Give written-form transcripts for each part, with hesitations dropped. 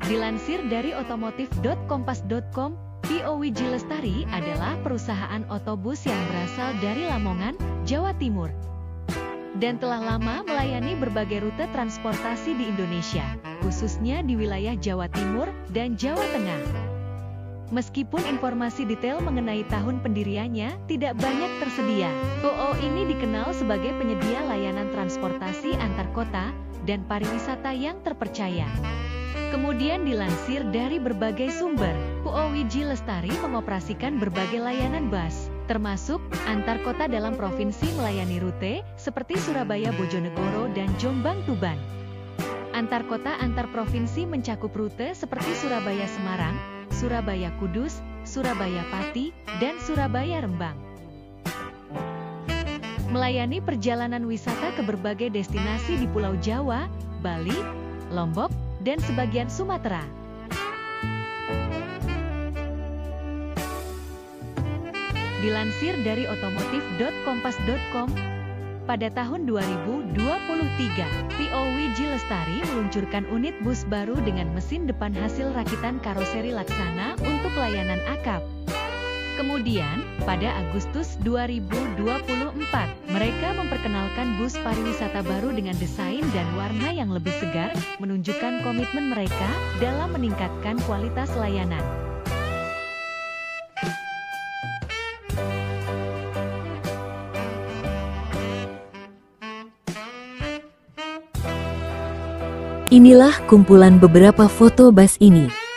Dilansir dari otomotif.kompas.com, POWJ Lestari adalah perusahaan otobus yang berasal dari Lamongan, Jawa Timur, dan telah lama melayani berbagai rute transportasi di Indonesia, khususnya di wilayah Jawa Timur dan Jawa Tengah. Meskipun informasi detail mengenai tahun pendiriannya tidak banyak tersedia, POWJ ini dikenal sebagai penyedia layanan transportasi antar kota dan pariwisata yang terpercaya. Kemudian dilansir dari berbagai sumber, POWJ Lestari mengoperasikan berbagai layanan bus, termasuk antar kota dalam provinsi melayani rute seperti Surabaya Bojonegoro dan Jombang Tuban. Antar kota antar provinsi mencakup rute seperti Surabaya Semarang, Surabaya Kudus, Surabaya Pati, dan Surabaya Rembang. Melayani perjalanan wisata ke berbagai destinasi di Pulau Jawa, Bali, Lombok, dan sebagian Sumatera. Dilansir dari otomotif.kompas.com, pada tahun 2023, POWJ Lestari meluncurkan unit bus baru dengan mesin depan hasil rakitan karoseri Laksana untuk layanan akap. Kemudian, pada Agustus 2024, mereka memperkenalkan bus pariwisata baru dengan desain dan warna yang lebih segar, menunjukkan komitmen mereka dalam meningkatkan kualitas layanan. Inilah kumpulan beberapa foto bus ini.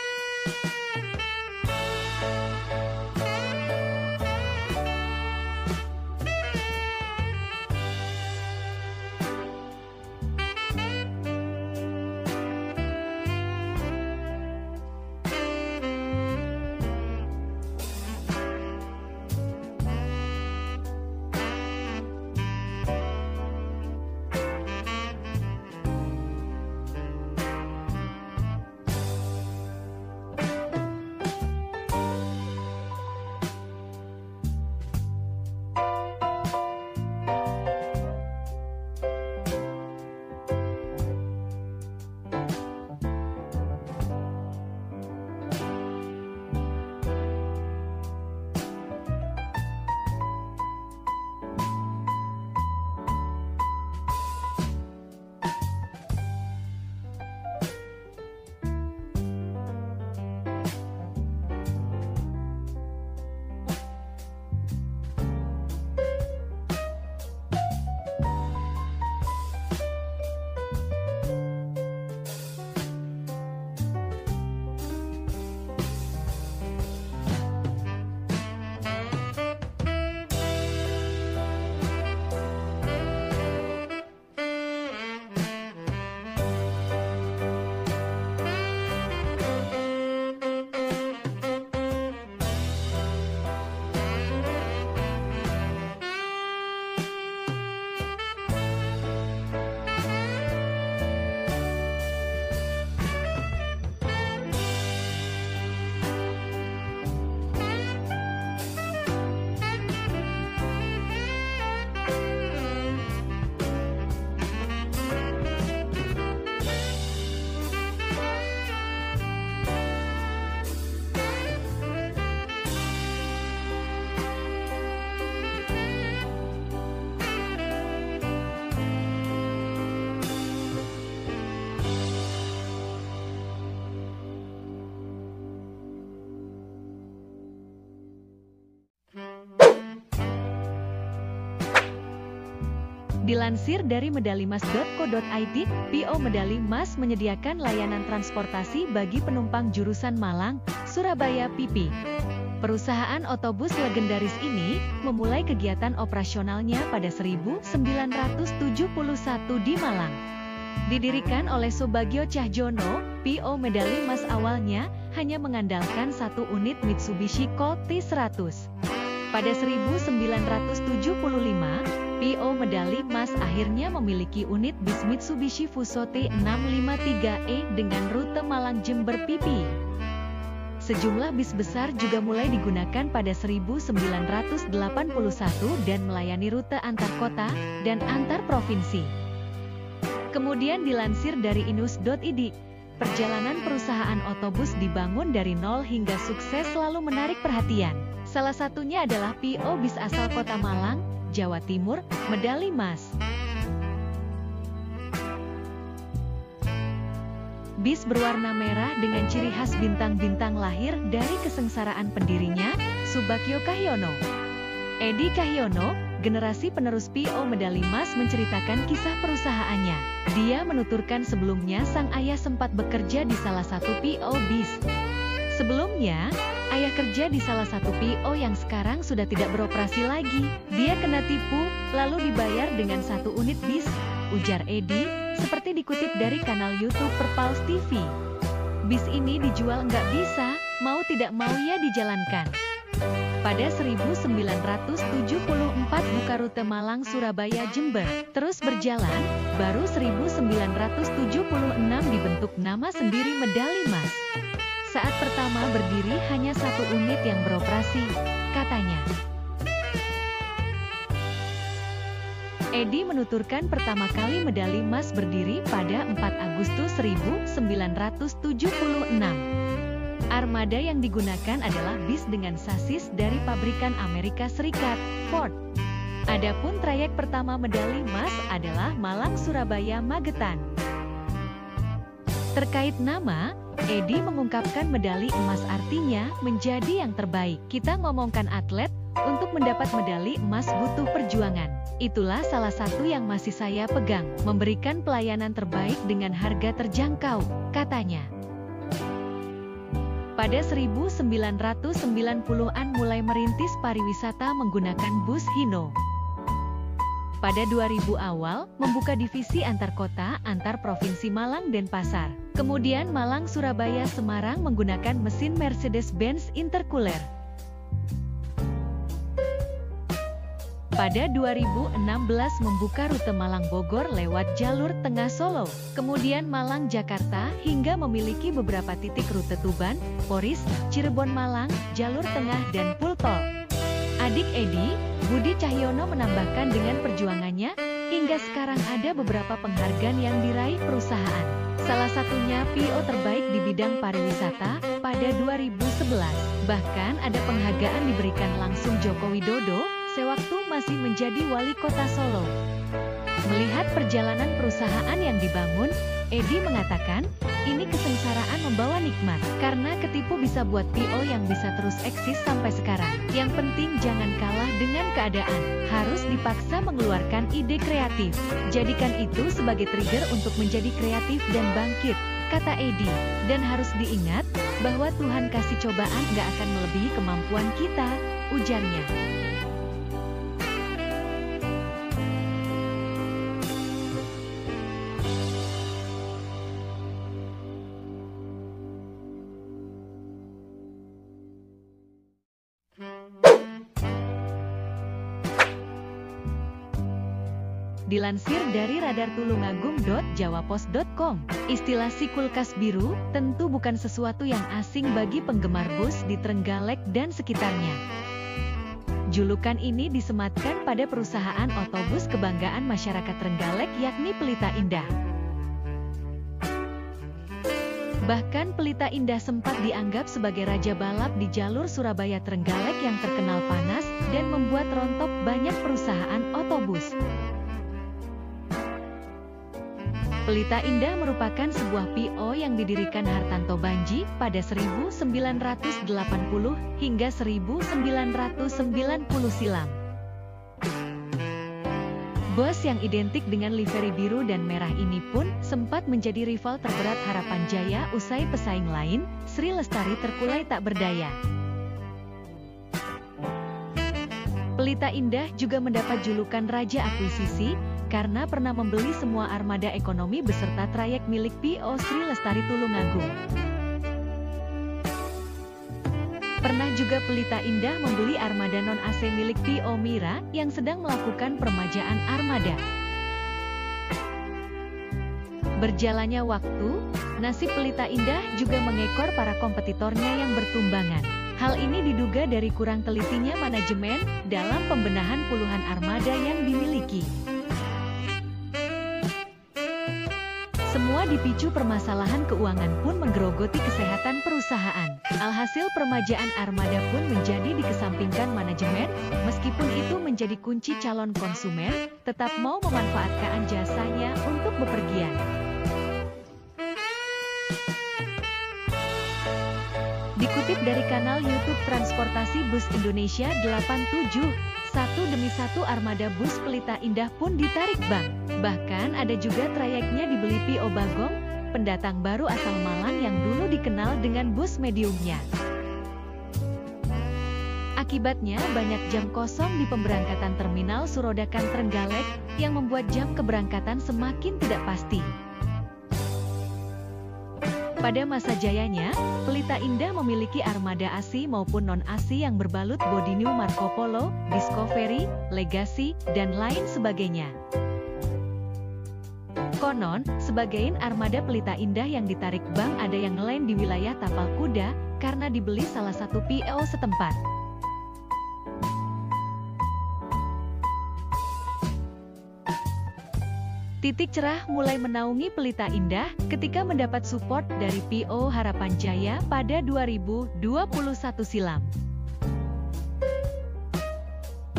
Dilansir dari medalimas.co.id, PO Medali Mas menyediakan layanan transportasi bagi penumpang jurusan Malang, Surabaya PP. Perusahaan otobus legendaris ini memulai kegiatan operasionalnya pada 1971 di Malang. Didirikan oleh Subagio Cahjono, PO Medali Mas awalnya hanya mengandalkan satu unit Mitsubishi Colt T100. Pada 1975, PO Medali Mas akhirnya memiliki unit bis Mitsubishi Fuso T653E dengan rute Malang Jember PP. Sejumlah bis besar juga mulai digunakan pada 1981 dan melayani rute antar kota dan antar provinsi. Kemudian dilansir dari inus.id, perjalanan perusahaan otobus dibangun dari nol hingga sukses selalu menarik perhatian. Salah satunya adalah PO bis asal Kota Malang, Jawa Timur, medali emas. Bis berwarna merah dengan ciri khas bintang-bintang lahir dari kesengsaraan pendirinya, Subagio Cahyono. Edi Cahyono, generasi penerus PO medali emas, menceritakan kisah perusahaannya. Dia menuturkan sebelumnya sang ayah sempat bekerja di salah satu PO bis. Sebelumnya, ayah kerja di salah satu PO yang sekarang sudah tidak beroperasi lagi. Dia kena tipu, lalu dibayar dengan 1 unit bis, ujar Edi, seperti dikutip dari kanal YouTube Perpause TV. Bis ini dijual nggak bisa, mau tidak mau ya dijalankan. Pada 1974 buka rute Malang, Surabaya, Jember, terus berjalan, baru 1976 dibentuk nama sendiri medali emas. Saat pertama berdiri hanya 1 unit yang beroperasi, katanya. Edi menuturkan pertama kali medali emas berdiri pada 4 Agustus 1976. Armada yang digunakan adalah bis dengan sasis dari pabrikan Amerika Serikat, Ford. Adapun trayek pertama medali emas adalah Malang-Surabaya-Magetan. Terkait nama, Edi mengungkapkan medali emas artinya menjadi yang terbaik. Kita ngomongkan atlet, untuk mendapat medali emas butuh perjuangan. Itulah salah satu yang masih saya pegang, memberikan pelayanan terbaik dengan harga terjangkau, katanya. Pada 1990-an mulai merintis pariwisata menggunakan bus Hino. Pada 2000 awal, membuka divisi antar kota, antar provinsi Malang dan Pasar. Kemudian Malang, Surabaya, Semarang menggunakan mesin Mercedes-Benz intercooler. Pada 2016 membuka rute Malang-Bogor lewat jalur tengah Solo, kemudian Malang-Jakarta hingga memiliki beberapa titik rute Tuban, Poris, Cirebon-Malang, jalur tengah dan Pultol. Adik Edi, Budi Cahyono menambahkan dengan perjuangannya, hingga sekarang ada beberapa penghargaan yang diraih perusahaan. Salah satunya PO terbaik di bidang pariwisata pada 2011. Bahkan ada penghargaan diberikan langsung Joko Widodo sewaktu masih menjadi wali kota Solo. Melihat perjalanan perusahaan yang dibangun, Edi mengatakan, ini kesengsaraan membawa nikmat. Karena ketipu bisa buat PO yang bisa terus eksis sampai sekarang. Yang penting jangan kalah dengan keadaan. Harus dipaksa mengeluarkan ide kreatif. Jadikan itu sebagai trigger untuk menjadi kreatif dan bangkit, kata Edi. Dan harus diingat, bahwa Tuhan kasih cobaan gak akan melebihi kemampuan kita, ujarnya. Dilansir dari radartulungagung.jawapos.com, istilah si kulkas biru tentu bukan sesuatu yang asing bagi penggemar bus di Trenggalek dan sekitarnya. Julukan ini disematkan pada perusahaan otobus kebanggaan masyarakat Trenggalek yakni Pelita Indah. Bahkan Pelita Indah sempat dianggap sebagai raja balap di jalur Surabaya-Trenggalek yang terkenal panas dan membuat rontok banyak perusahaan otobus. Pelita Indah merupakan sebuah PO yang didirikan Hartanto Banji pada 1980 hingga 1990 silam. Bus yang identik dengan livery biru dan merah ini pun sempat menjadi rival terberat Harapan Jaya usai pesaing lain, Sri Lestari terkulai tak berdaya. Pelita Indah juga mendapat julukan Raja Akuisisi, karena pernah membeli semua armada ekonomi beserta trayek milik PO Sri Lestari Tulungagung. Pernah juga Pelita Indah membeli armada non-AC milik PO Mira yang sedang melakukan permajaan armada. Berjalannya waktu, nasib Pelita Indah juga mengekor para kompetitornya yang bertumbangan. Hal ini diduga dari kurang telitinya manajemen dalam pembenahan puluhan armada yang dimiliki. Semua dipicu permasalahan keuangan pun menggerogoti kesehatan perusahaan. Alhasil permajaan armada pun menjadi dikesampingkan manajemen, meskipun itu menjadi kunci calon konsumen, tetap mau memanfaatkan jasanya untuk bepergian. Dikutip dari kanal YouTube Transportasi Bus Indonesia 87, satu demi satu armada bus Pelita Indah pun ditarik bank. Bahkan ada juga trayeknya dibeli P.O. Bagong, pendatang baru asal Malang yang dulu dikenal dengan bus mediumnya. Akibatnya banyak jam kosong di pemberangkatan Terminal Surodakan Trenggalek yang membuat jam keberangkatan semakin tidak pasti. Pada masa jayanya, Pelita Indah memiliki armada ASI maupun non-ASI yang berbalut bodi New Marco Polo, Discovery, Legacy, dan lain sebagainya. Konon, sebagian armada Pelita Indah yang ditarik bank ada yang lain di wilayah Tapal Kuda, karena dibeli salah satu P.O. setempat. Titik cerah mulai menaungi Pelita Indah ketika mendapat support dari P.O. Harapan Jaya pada 2021 silam.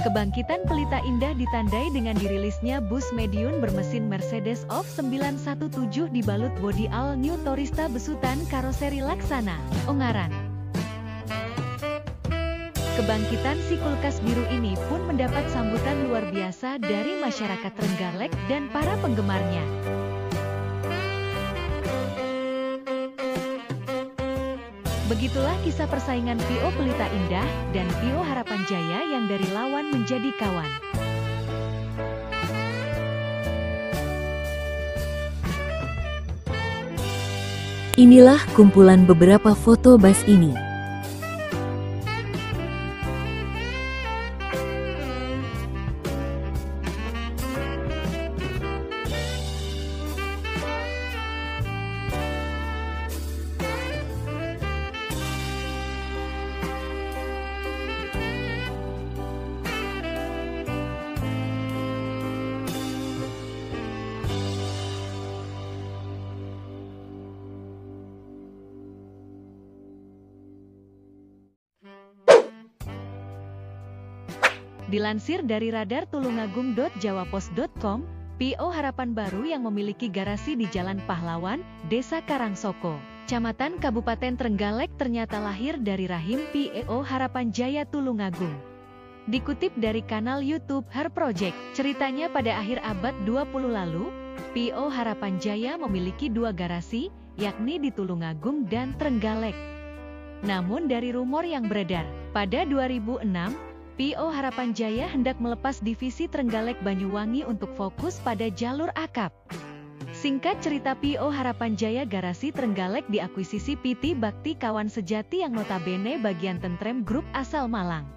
Kebangkitan Pelita Indah ditandai dengan dirilisnya bus medium bermesin Mercedes of 917 dibalut bodi all new Tourista besutan karoseri Laksana, Ungaran. Kebangkitan si kulkas biru ini pun mendapat sambutan luar biasa dari masyarakat Trenggalek dan para penggemarnya. Begitulah kisah persaingan P.O. Pelita Indah dan P.O. Harapan Jaya yang dari lawan menjadi kawan. Inilah kumpulan beberapa foto bus ini. Dilansir dari radar tulungagung.jawapos.com, P.O. Harapan Baru yang memiliki garasi di Jalan Pahlawan, Desa Karangsoko, Kecamatan Kabupaten Trenggalek ternyata lahir dari rahim P.O. Harapan Jaya Tulungagung. Dikutip dari kanal YouTube Her Project, ceritanya pada akhir abad 20 lalu, P.O. Harapan Jaya memiliki dua garasi, yakni di Tulungagung dan Trenggalek. Namun dari rumor yang beredar, pada 2006, P.O. Harapan Jaya hendak melepas divisi Trenggalek Banyuwangi untuk fokus pada jalur akap. Singkat cerita, P.O. Harapan Jaya garasi Trenggalek diakuisisi PT Bakti Kawan Sejati yang notabene bagian Tentrem Group asal Malang.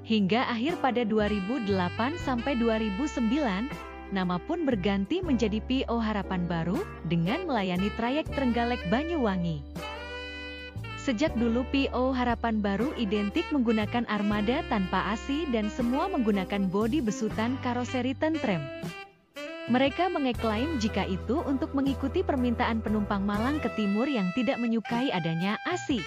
Hingga akhir pada 2008 sampai 2009, nama pun berganti menjadi P.O. Harapan Baru dengan melayani trayek Trenggalek Banyuwangi. Sejak dulu P.O. Harapan Baru identik menggunakan armada tanpa ASI dan semua menggunakan bodi besutan karoseri Tentrem. Mereka mengeklaim jika itu untuk mengikuti permintaan penumpang Malang ke timur yang tidak menyukai adanya ASI.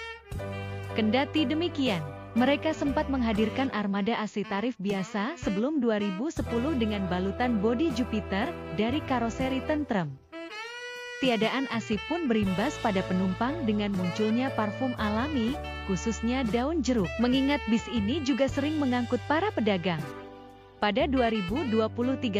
Kendati demikian, mereka sempat menghadirkan armada ASI tarif biasa sebelum 2010 dengan balutan bodi Jupiter dari karoseri Tentrem. Tiadaan ASI pun berimbas pada penumpang dengan munculnya parfum alami, khususnya daun jeruk. Mengingat bis ini juga sering mengangkut para pedagang. Pada 2023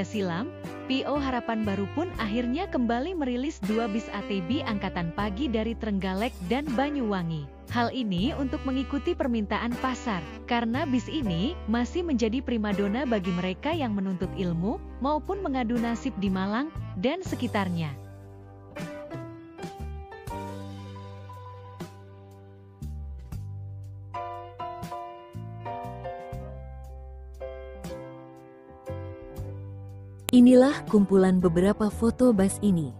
silam, P.O. Harapan Baru pun akhirnya kembali merilis dua bis ATB angkatan pagi dari Trenggalek dan Banyuwangi. Hal ini untuk mengikuti permintaan pasar, karena bis ini masih menjadi primadona bagi mereka yang menuntut ilmu maupun mengadu nasib di Malang dan sekitarnya. Inilah kumpulan beberapa foto bus ini.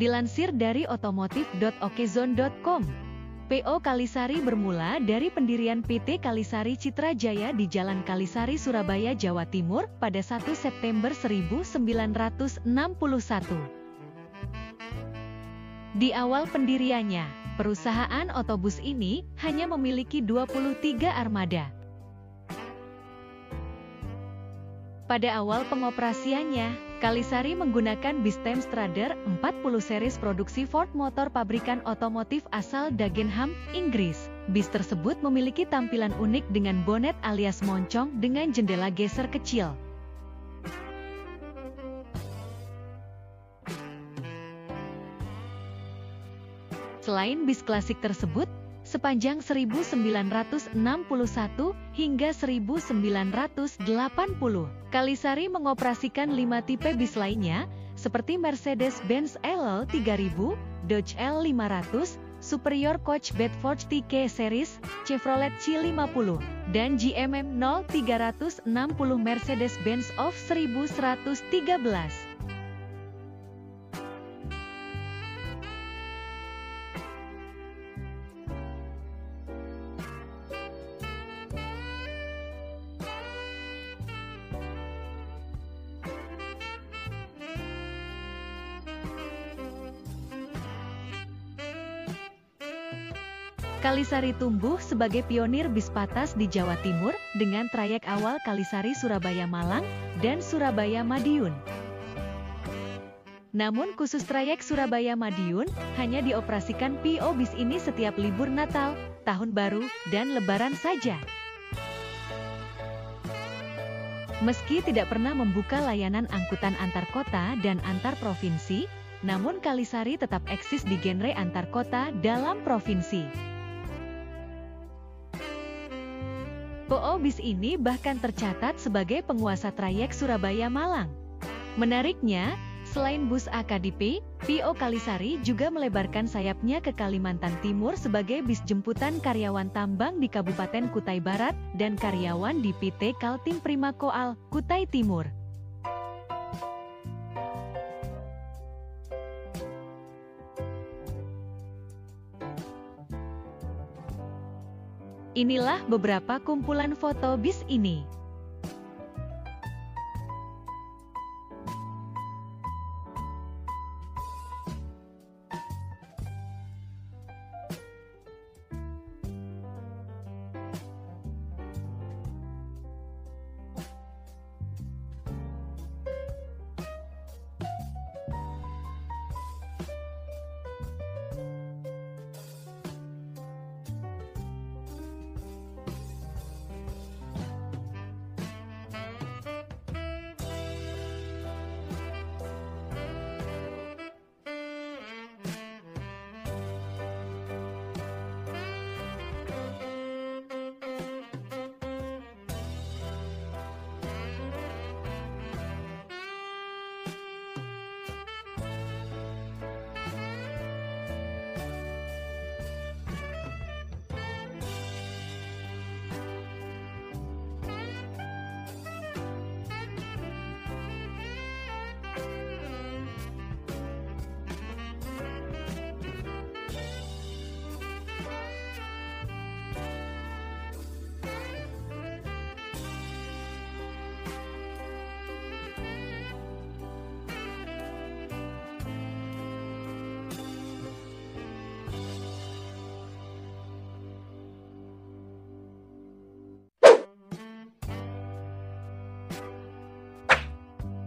Dilansir dari otomotif.okezone.com, PO Kalisari bermula dari pendirian PT Kalisari Citra Jaya di Jalan Kalisari, Surabaya, Jawa Timur pada 1 September 1961. Di awal pendiriannya, perusahaan otobus ini hanya memiliki 23 armada. Pada awal pengoperasiannya, Kalisari menggunakan bis Temstrader 40 series produksi Ford Motor pabrikan otomotif asal Dagenham, Inggris. Bis tersebut memiliki tampilan unik dengan bonet alias moncong dengan jendela geser kecil. Selain bis klasik tersebut, sepanjang 1961 hingga 1980, Kalisari mengoperasikan 5 tipe bis lainnya, seperti Mercedes-Benz LL 3000, Dodge L500, Superior Coach Bedford TK Series, Chevrolet C50, dan GMM 0360 Mercedes-Benz of 1113. Kalisari tumbuh sebagai pionir bis patas di Jawa Timur dengan trayek awal Kalisari Surabaya Malang dan Surabaya Madiun. Namun khusus trayek Surabaya Madiun hanya dioperasikan PO bis ini setiap libur Natal, Tahun Baru, dan Lebaran saja. Meski tidak pernah membuka layanan angkutan antar kota dan antar provinsi, namun Kalisari tetap eksis di genre antar kota dalam provinsi. PO bis ini bahkan tercatat sebagai penguasa trayek Surabaya-Malang. Menariknya, selain bus AKDP, PO Kalisari juga melebarkan sayapnya ke Kalimantan Timur sebagai bis jemputan karyawan tambang di Kabupaten Kutai Barat dan karyawan di PT Kaltim Prima Koal, Kutai Timur. Inilah beberapa kumpulan foto bis ini.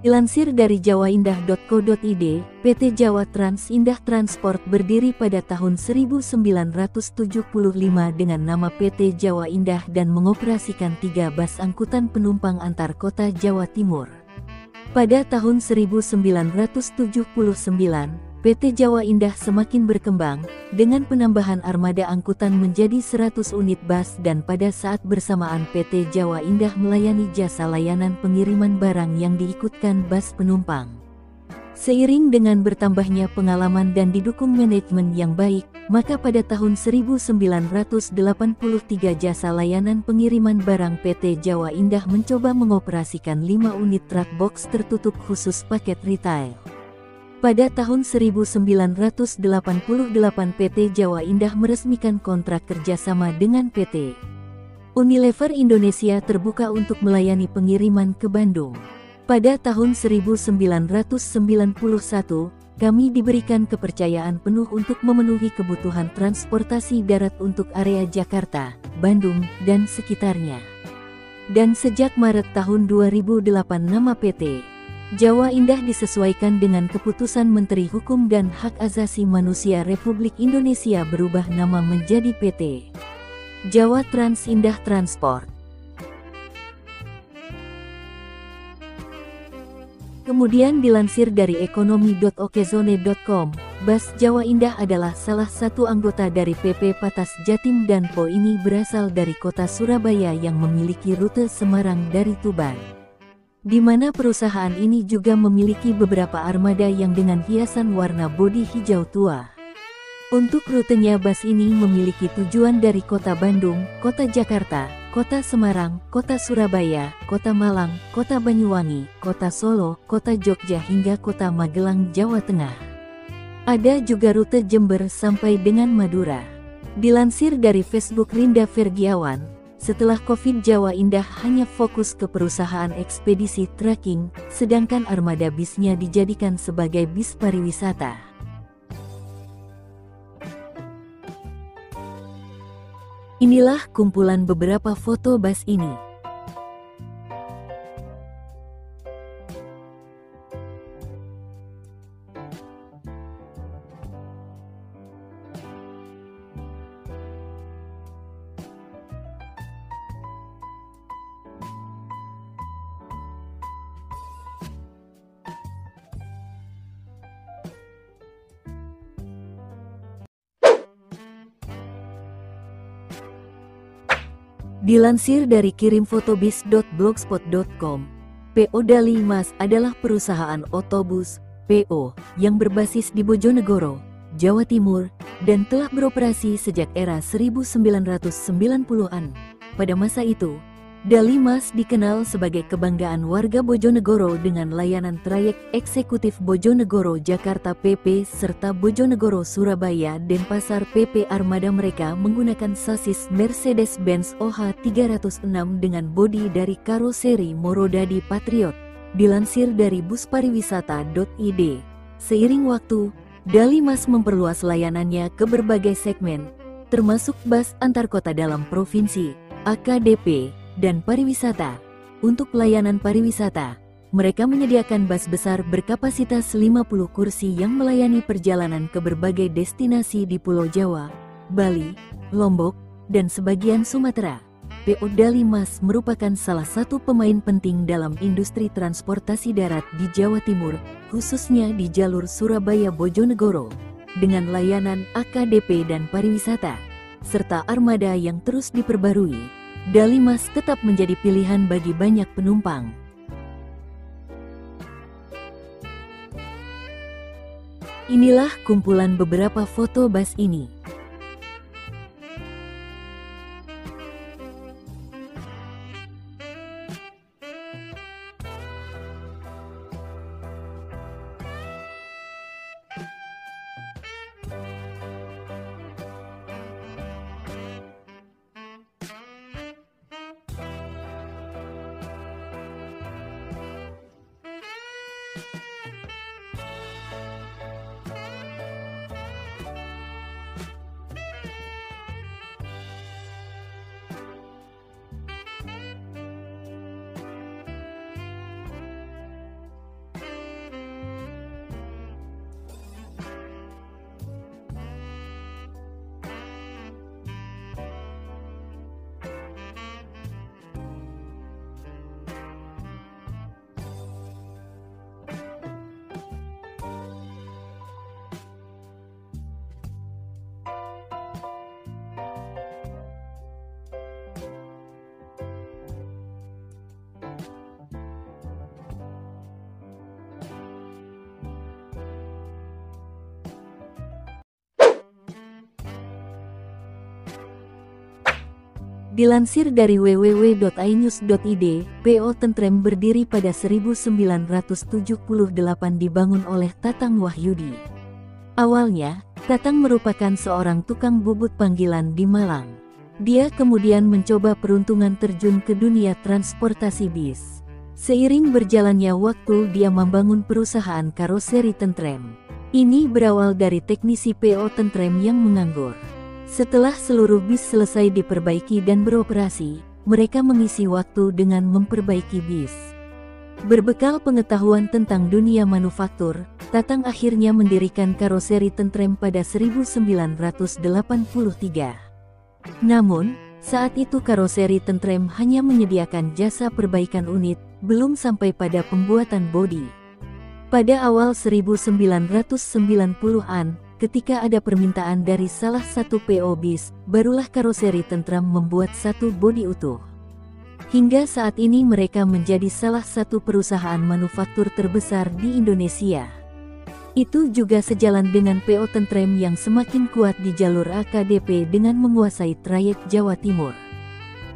Dilansir dari jawaindah.co.id, PT Jawa Trans Indah Transport berdiri pada tahun 1975 dengan nama PT Jawa Indah dan mengoperasikan 3 bus angkutan penumpang antar kota Jawa Timur. Pada tahun 1979, PT Jawa Indah semakin berkembang, dengan penambahan armada angkutan menjadi 100 unit bus dan pada saat bersamaan PT Jawa Indah melayani jasa layanan pengiriman barang yang diikutkan bus penumpang. Seiring dengan bertambahnya pengalaman dan didukung manajemen yang baik, maka pada tahun 1983 jasa layanan pengiriman barang PT Jawa Indah mencoba mengoperasikan 5 unit truk box tertutup khusus paket retail. Pada tahun 1988 PT Jawa Indah meresmikan kontrak kerjasama dengan PT Unilever Indonesia terbuka untuk melayani pengiriman ke Bandung. Pada tahun 1991, kami diberikan kepercayaan penuh untuk memenuhi kebutuhan transportasi darat untuk area Jakarta, Bandung, dan sekitarnya. Dan sejak Maret tahun 2008 nama PT Jawa Indah disesuaikan dengan keputusan Menteri Hukum dan Hak Asasi Manusia Republik Indonesia berubah nama menjadi PT Jawa Trans Indah Transport. Kemudian dilansir dari ekonomi.okezone.com, Bus Jawa Indah adalah salah satu anggota dari PP Patas Jatim dan Po ini berasal dari kota Surabaya yang memiliki rute Semarang dari Tuban, di mana perusahaan ini juga memiliki beberapa armada yang dengan hiasan warna bodi hijau tua. Untuk rutenya bus ini memiliki tujuan dari kota Bandung, kota Jakarta, kota Semarang, kota Surabaya, kota Malang, kota Banyuwangi, kota Solo, kota Jogja hingga kota Magelang, Jawa Tengah. Ada juga rute Jember sampai dengan Madura. Dilansir dari Facebook Rinda Fergiawan, setelah Covid Jawa Indah hanya fokus ke perusahaan ekspedisi tracking, sedangkan armada bisnya dijadikan sebagai bis pariwisata. Inilah kumpulan beberapa foto bus ini. Dilansir dari kirimfotobis.blogspot.com, PO Dali Mas adalah perusahaan otobus PO yang berbasis di Bojonegoro, Jawa Timur, dan telah beroperasi sejak era 1990-an. Pada masa itu, Dali Mas dikenal sebagai kebanggaan warga Bojonegoro dengan layanan trayek eksekutif Bojonegoro-Jakarta PP serta Bojonegoro-Surabaya Denpasar PP. Armada mereka menggunakan sasis Mercedes-Benz OH306 dengan bodi dari karoseri Morodadi Patriot. Dilansir dari buspariwisata.id, seiring waktu, Dali Mas memperluas layanannya ke berbagai segmen, termasuk bus antar kota dalam provinsi, AKDP, dan pariwisata. Untuk pelayanan pariwisata, mereka menyediakan bus besar berkapasitas 50 kursi yang melayani perjalanan ke berbagai destinasi di Pulau Jawa, Bali, Lombok, dan sebagian Sumatera. PO Dali Mas merupakan salah satu pemain penting dalam industri transportasi darat di Jawa Timur, khususnya di jalur Surabaya-Bojonegoro, dengan layanan AKDP dan pariwisata, serta armada yang terus diperbarui. Dali Mas tetap menjadi pilihan bagi banyak penumpang. Inilah kumpulan beberapa foto bus ini. Dilansir dari www.ainews.id, PO Tentrem berdiri pada 1978 dibangun oleh Tatang Wahyudi. Awalnya, Tatang merupakan seorang tukang bubut panggilan di Malang. Dia kemudian mencoba peruntungan terjun ke dunia transportasi bis. Seiring berjalannya waktu, dia membangun perusahaan karoseri Tentrem. Ini berawal dari teknisi PO Tentrem yang menganggur. Setelah seluruh bis selesai diperbaiki dan beroperasi, mereka mengisi waktu dengan memperbaiki bis. Berbekal pengetahuan tentang dunia manufaktur, Tatang akhirnya mendirikan karoseri Tentrem pada 1983. Namun, saat itu karoseri Tentrem hanya menyediakan jasa perbaikan unit, belum sampai pada pembuatan bodi. Pada awal 1990-an, ketika ada permintaan dari salah satu PO bis, barulah karoseri Tentrem membuat satu bodi utuh. Hingga saat ini mereka menjadi salah satu perusahaan manufaktur terbesar di Indonesia. Itu juga sejalan dengan PO Tentrem yang semakin kuat di jalur AKDP dengan menguasai trayek Jawa Timur.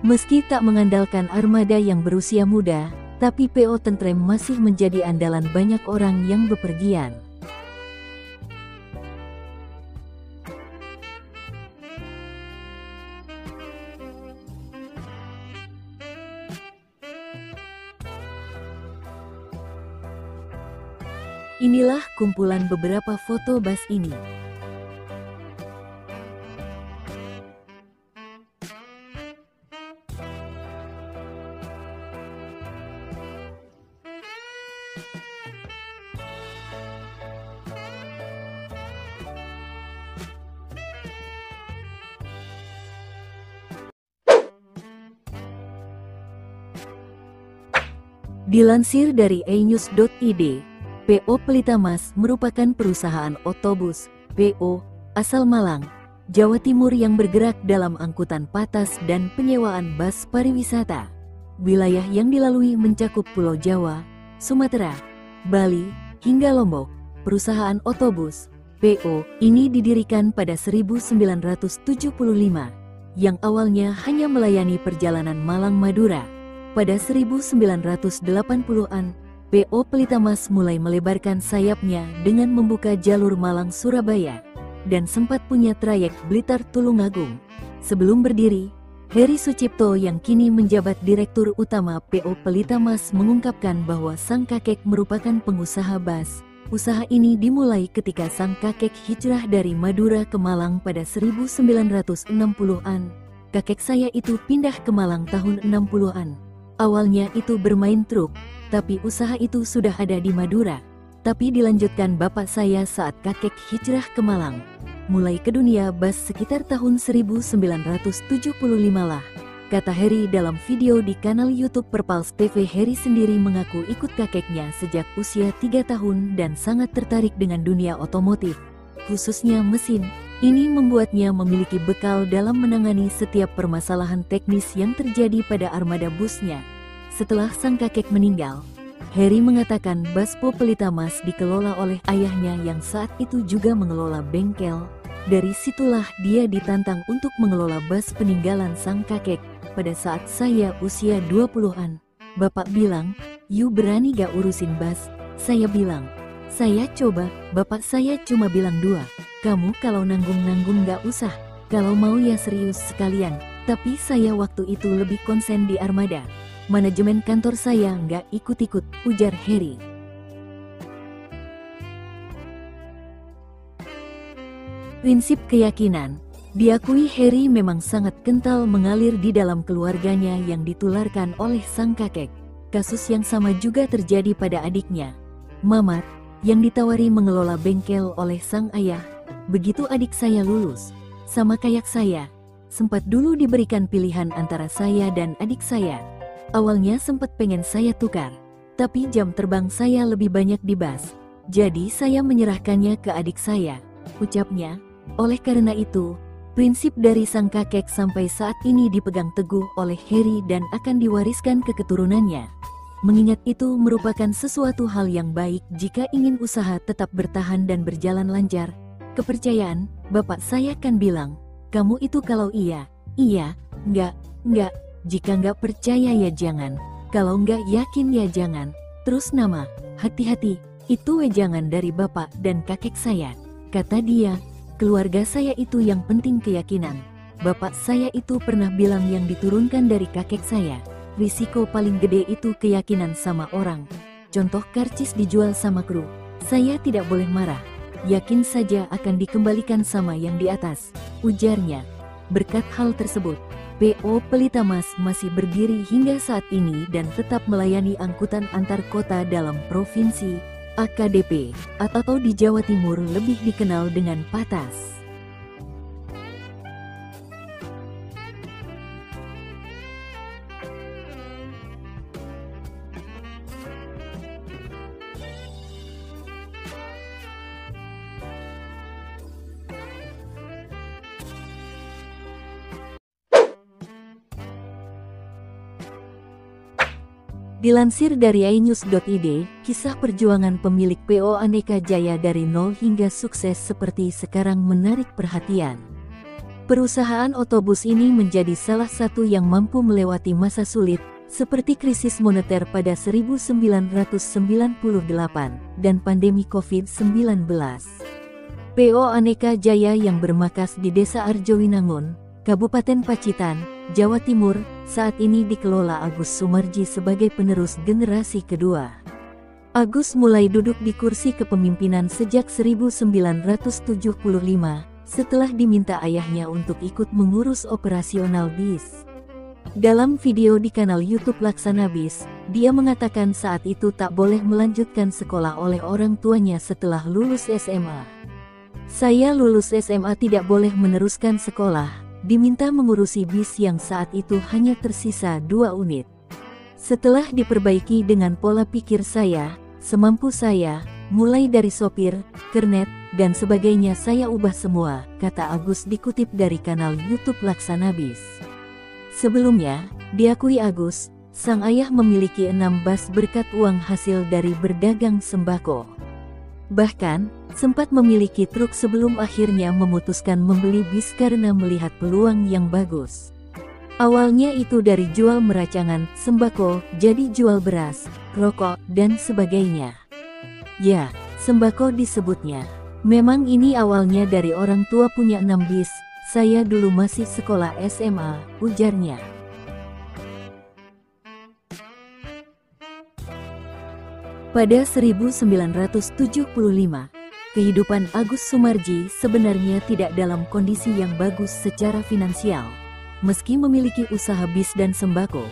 Meski tak mengandalkan armada yang berusia muda, tapi PO Tentrem masih menjadi andalan banyak orang yang bepergian. Inilah kumpulan beberapa foto bus ini. Dilansir dari ainews.id, PO Pelitamas merupakan perusahaan otobus, PO, asal Malang, Jawa Timur yang bergerak dalam angkutan patas dan penyewaan bus pariwisata. Wilayah yang dilalui mencakup Pulau Jawa, Sumatera, Bali, hingga Lombok. Perusahaan otobus, PO, ini didirikan pada 1975, yang awalnya hanya melayani perjalanan Malang-Madura. Pada 1980-an, PO Pelitamas mulai melebarkan sayapnya dengan membuka jalur Malang-Surabaya, dan sempat punya trayek Blitar-Tulungagung. Sebelum berdiri, Heri Sucipto yang kini menjabat Direktur Utama PO Pelitamas mengungkapkan bahwa sang kakek merupakan pengusaha bus. Usaha ini dimulai ketika sang kakek hijrah dari Madura ke Malang pada 1960-an. Kakek saya itu pindah ke Malang tahun 60-an. Awalnya itu bermain truk, tapi usaha itu sudah ada di Madura. Tapi dilanjutkan bapak saya saat kakek hijrah ke Malang. Mulai ke dunia bus sekitar tahun 1975 lah, kata Heri dalam video di kanal YouTube Perpals TV. Heri sendiri mengaku ikut kakeknya sejak usia 3 tahun dan sangat tertarik dengan dunia otomotif, khususnya mesin. Ini membuatnya memiliki bekal dalam menangani setiap permasalahan teknis yang terjadi pada armada busnya. Setelah sang kakek meninggal, Heri mengatakan Buspo Pelitamas dikelola oleh ayahnya yang saat itu juga mengelola bengkel. Dari situlah dia ditantang untuk mengelola bus peninggalan sang kakek. Pada saat saya usia 20-an, bapak bilang, "You berani gak urusin bus?" Saya bilang, "Saya coba." Bapak saya cuma bilang 2. "Kamu kalau nanggung-nanggung gak usah, kalau mau ya serius sekalian." Tapi saya waktu itu lebih konsen di armada. Manajemen kantor saya nggak ikut-ikut, ujar Heri. Prinsip keyakinan. Diakui Heri memang sangat kental mengalir di dalam keluarganya yang ditularkan oleh sang kakek. Kasus yang sama juga terjadi pada adiknya, Mamat, yang ditawari mengelola bengkel oleh sang ayah. Begitu adik saya lulus, sama kayak saya, sempat dulu diberikan pilihan antara saya dan adik saya. Awalnya sempat pengen saya tukar, tapi jam terbang saya lebih banyak di bus. Jadi saya menyerahkannya ke adik saya, ucapnya. Oleh karena itu, prinsip dari sang kakek sampai saat ini dipegang teguh oleh Heri dan akan diwariskan ke keturunannya. Mengingat itu merupakan sesuatu hal yang baik jika ingin usaha tetap bertahan dan berjalan lancar. Kepercayaan, bapak saya kan bilang, "Kamu itu kalau iya, iya, Enggak, jika nggak percaya ya jangan, kalau nggak yakin ya jangan. Terus nama, hati-hati, itu wejangan dari bapak dan kakek saya. Kata dia, keluarga saya itu yang penting keyakinan. Bapak saya itu pernah bilang yang diturunkan dari kakek saya, risiko paling gede itu keyakinan sama orang. Contoh karcis dijual sama kru, saya tidak boleh marah. Yakin saja akan dikembalikan sama yang di atas, ujarnya. Berkat hal tersebut, PO Pelita Mas masih berdiri hingga saat ini dan tetap melayani angkutan antar kota dalam provinsi AKDP, atau di Jawa Timur lebih dikenal dengan Patas. Dilansir dari inews.id, kisah perjuangan pemilik PO Aneka Jaya dari nol hingga sukses seperti sekarang menarik perhatian. Perusahaan otobus ini menjadi salah satu yang mampu melewati masa sulit, seperti krisis moneter pada 1998 dan pandemi COVID-19. PO Aneka Jaya yang bermarkas di Desa Arjowinangun, Kabupaten Pacitan, Jawa Timur, saat ini dikelola Agus Sumarji sebagai penerus generasi kedua. Agus mulai duduk di kursi kepemimpinan sejak 1975, setelah diminta ayahnya untuk ikut mengurus operasional bis. Dalam video di kanal YouTube Laksana Bis, dia mengatakan saat itu tak boleh melanjutkan sekolah oleh orang tuanya setelah lulus SMA. Saya lulus SMA tidak boleh meneruskan sekolah, diminta mengurusi bis yang saat itu hanya tersisa 2 unit. Setelah diperbaiki dengan pola pikir saya, semampu saya, mulai dari sopir, kernet, dan sebagainya saya ubah semua, kata Agus dikutip dari kanal YouTube Laksana Bis. Sebelumnya, diakui Agus, sang ayah memiliki 6 bus berkat uang hasil dari berdagang sembako. Bahkan, sempat memiliki truk sebelum akhirnya memutuskan membeli bis karena melihat peluang yang bagus. Awalnya itu dari jual meracangan, sembako, jadi jual beras, rokok, dan sebagainya. Ya, sembako disebutnya. Memang ini awalnya dari orang tua punya 6 bis, saya dulu masih sekolah SMA, ujarnya. Pada 1975, kehidupan Agus Sumarji sebenarnya tidak dalam kondisi yang bagus secara finansial. Meski memiliki usaha bis dan sembako,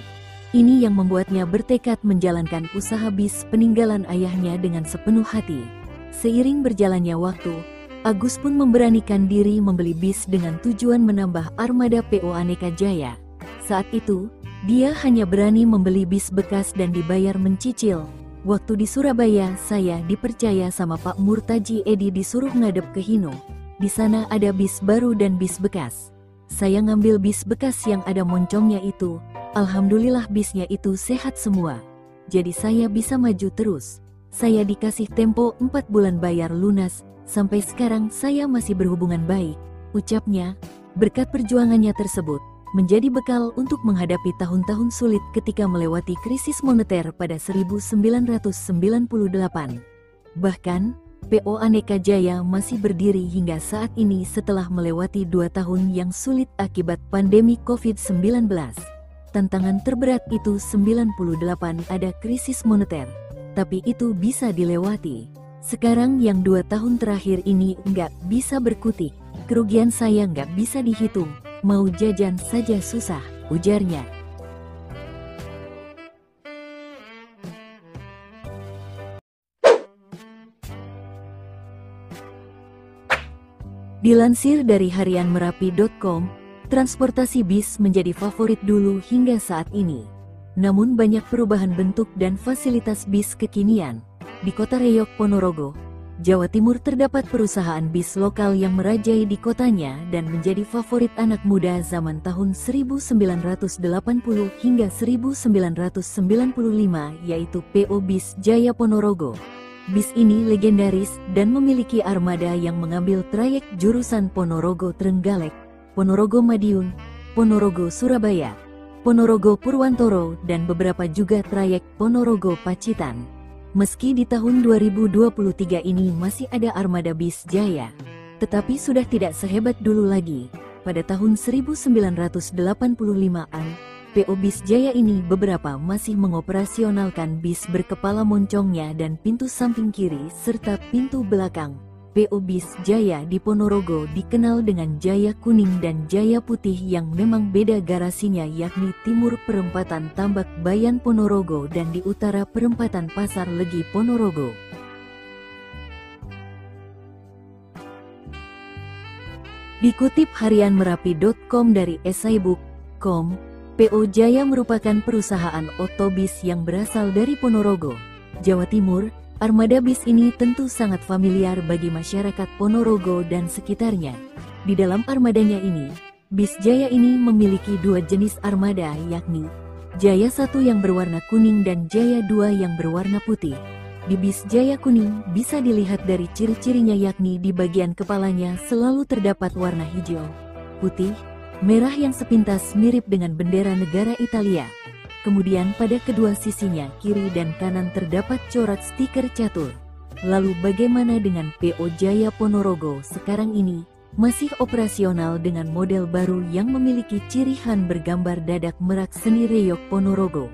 ini yang membuatnya bertekad menjalankan usaha bis peninggalan ayahnya dengan sepenuh hati. Seiring berjalannya waktu, Agus pun memberanikan diri membeli bis dengan tujuan menambah armada PO Aneka Jaya. Saat itu, dia hanya berani membeli bis bekas dan dibayar mencicil. Waktu di Surabaya, saya dipercaya sama Pak Murtaji Edi disuruh ngadep ke Hino. Di sana ada bis baru dan bis bekas. Saya ngambil bis bekas yang ada moncongnya itu. Alhamdulillah bisnya itu sehat semua. Jadi saya bisa maju terus. Saya dikasih tempo 4 bulan bayar lunas. Sampai sekarang saya masih berhubungan baik, ucapnya. Berkat perjuangannya tersebut, menjadi bekal untuk menghadapi tahun-tahun sulit ketika melewati krisis moneter pada 1998. Bahkan, PO Aneka Jaya masih berdiri hingga saat ini setelah melewati 2 tahun yang sulit akibat pandemi COVID-19. Tantangan terberat itu 98 ada krisis moneter, tapi itu bisa dilewati. Sekarang yang 2 tahun terakhir ini nggak bisa berkutik, kerugian saya nggak bisa dihitung. Mau jajan saja susah, ujarnya. Dilansir dari harianmerapi.com, transportasi bis menjadi favorit dulu hingga saat ini. Namun banyak perubahan bentuk dan fasilitas bis kekinian. Di Kota Reyok, Ponorogo, Jawa Timur terdapat perusahaan bis lokal yang merajai di kotanya dan menjadi favorit anak muda zaman tahun 1980 hingga 1995, yaitu PO Bis Jaya Ponorogo. Bis ini legendaris dan memiliki armada yang mengambil trayek jurusan Ponorogo Trenggalek, Ponorogo Madiun, Ponorogo Surabaya, Ponorogo Purwantoro, dan beberapa juga trayek Ponorogo Pacitan. Meski di tahun 2023 ini masih ada armada bis Jaya, tetapi sudah tidak sehebat dulu lagi. Pada tahun 1985-an, PO Bis Jaya ini beberapa masih mengoperasionalkan bis berkepala moncongnya dan pintu samping kiri serta pintu belakang. PO Bis Jaya di Ponorogo dikenal dengan Jaya Kuning dan Jaya Putih yang memang beda garasinya, yakni timur perempatan Tambak Bayan Ponorogo dan di utara perempatan Pasar Legi Ponorogo. Dikutip harian Merapi.com dari esaibook.com, PO Jaya merupakan perusahaan otobis yang berasal dari Ponorogo, Jawa Timur. Armada bis ini tentu sangat familiar bagi masyarakat Ponorogo dan sekitarnya. Di dalam armadanya ini, Bis Jaya ini memiliki dua jenis armada, yakni Jaya 1 yang berwarna kuning dan Jaya 2 yang berwarna putih. Di Bis Jaya Kuning bisa dilihat dari ciri-cirinya, yakni di bagian kepalanya selalu terdapat warna hijau, putih, merah yang sepintas mirip dengan bendera negara Italia. Kemudian pada kedua sisinya, kiri dan kanan, terdapat corak stiker catur. Lalu bagaimana dengan PO Jaya Ponorogo sekarang ini? Masih operasional dengan model baru yang memiliki ciri khas bergambar dadak merak seni Reyok Ponorogo.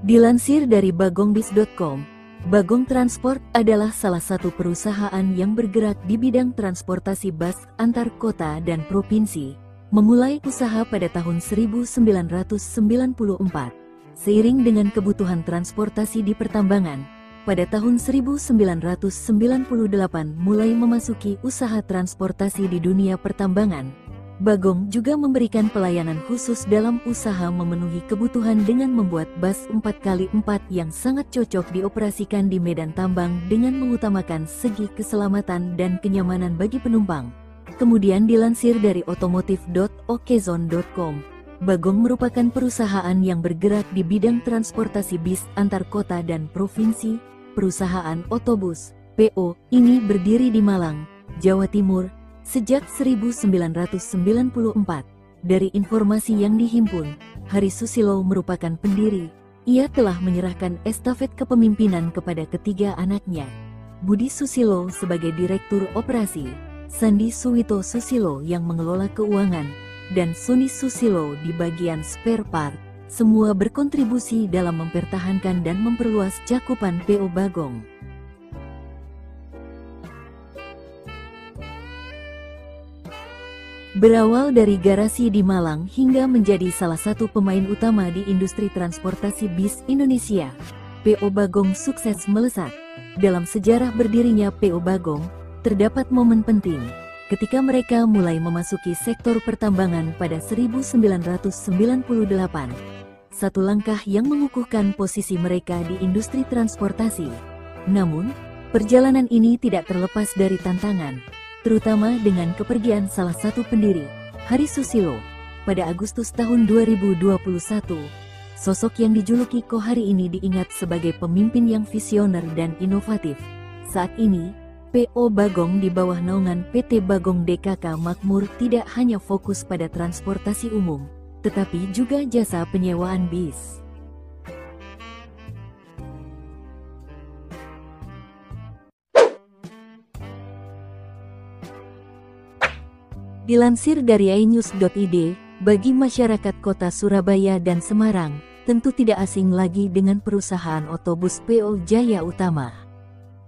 Dilansir dari bagongbis.com, Bagong Transport adalah salah satu perusahaan yang bergerak di bidang transportasi bus antar kota dan provinsi, memulai usaha pada tahun 1994. Seiring dengan kebutuhan transportasi di pertambangan, pada tahun 1998 mulai memasuki usaha transportasi di dunia pertambangan. Bagong juga memberikan pelayanan khusus dalam usaha memenuhi kebutuhan dengan membuat bus 4x4 yang sangat cocok dioperasikan di medan tambang dengan mengutamakan segi keselamatan dan kenyamanan bagi penumpang. Kemudian dilansir dari otomotif.okezone.com, Bagong merupakan perusahaan yang bergerak di bidang transportasi bis antar kota dan provinsi. Perusahaan otobus, PO, ini berdiri di Malang, Jawa Timur, sejak 1994. Dari informasi yang dihimpun, Hari Susilo merupakan pendiri. Ia telah menyerahkan estafet kepemimpinan kepada ketiga anaknya, Budi Susilo sebagai Direktur Operasi, Sandi Suwito Susilo yang mengelola keuangan, dan Soni Susilo di bagian spare part. Semua berkontribusi dalam mempertahankan dan memperluas cakupan PO Bagong. Berawal dari garasi di Malang hingga menjadi salah satu pemain utama di industri transportasi bis Indonesia, PO Bagong sukses melesat. Dalam sejarah berdirinya PO Bagong, terdapat momen penting ketika mereka mulai memasuki sektor pertambangan pada 1998. Satu langkah yang mengukuhkan posisi mereka di industri transportasi. Namun, perjalanan ini tidak terlepas dari tantangan, terutama dengan kepergian salah satu pendiri, Hari Susilo, pada Agustus tahun 2021. Sosok yang dijuluki Ko Hari ini diingat sebagai pemimpin yang visioner dan inovatif. Saat ini, PO Bagong di bawah naungan PT Bagong DKK Makmur tidak hanya fokus pada transportasi umum, tetapi juga jasa penyewaan bis. Dilansir dari inews.id, bagi masyarakat kota Surabaya dan Semarang, tentu tidak asing lagi dengan perusahaan otobus PO Jaya Utama.